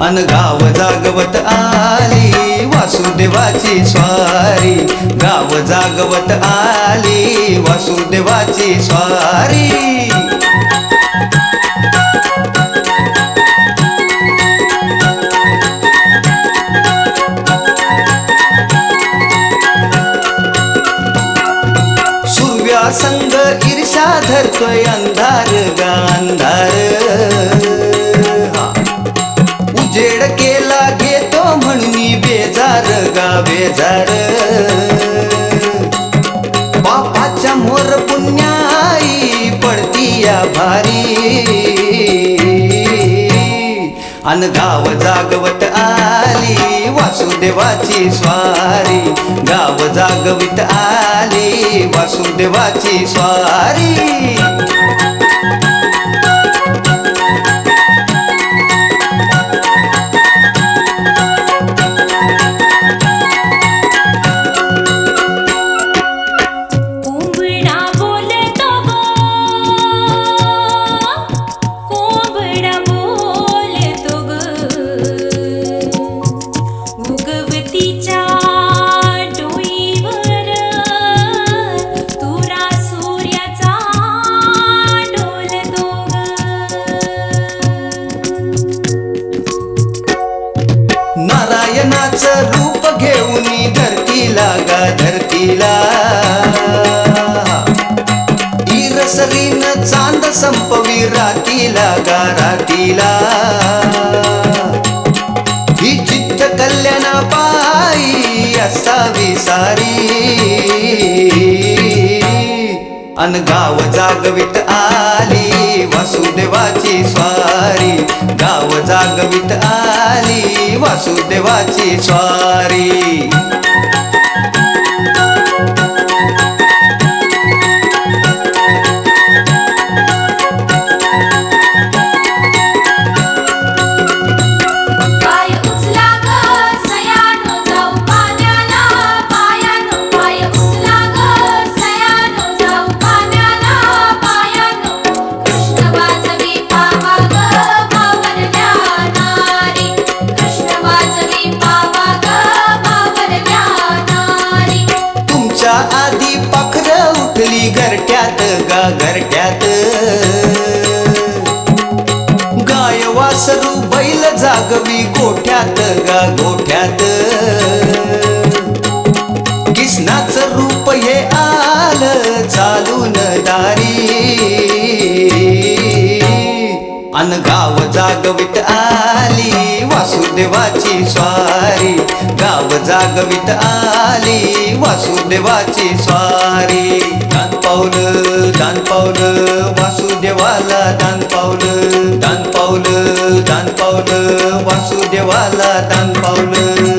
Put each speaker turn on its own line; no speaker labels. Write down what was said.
अन गाव जागवत आली वासुदेवाची स्वारी, गाव जागवत आली वासुदेवाची स्वारी। संग ईर्षा धरतोय अंधार गा अंधार, उजेड केला घेतो म्हणून बेजार गा बेजार। पापाच्या मोर पुण्याई पडती या भारी, अन गाव जागवत आली वासुदेवाची स्वारी, गाव जागवित आली वासुदेवाची स्वारी। नारायणाचं रूप घेऊन धरतीला गा धरतीला, ईरसरीन चांद संपवी रातीला गा रातीला। ही चित्त कल्याणा पायी असावी सारी, अन गाव जागवित आली वासुदेवाची स्वारी, गाव जागवित आली वासुदेवाची स्वारी। आधी पाखर उठली घरट्यात गा घरट्यात, गाय वासरू बैल जागवी गोठ्यात गा गोठ्यात। कृष्णाचं रूप हे आलं चालून दारी, अन गाव जागवित आली वासुदेवाची स्वारी, गाव जागवित आली वासुदेवाची स्वारी। दान पावलं दान पावलं वासुदेवाला दान पावलं, दान पावलं दान पावलं वासुदेवाला दान पावलं।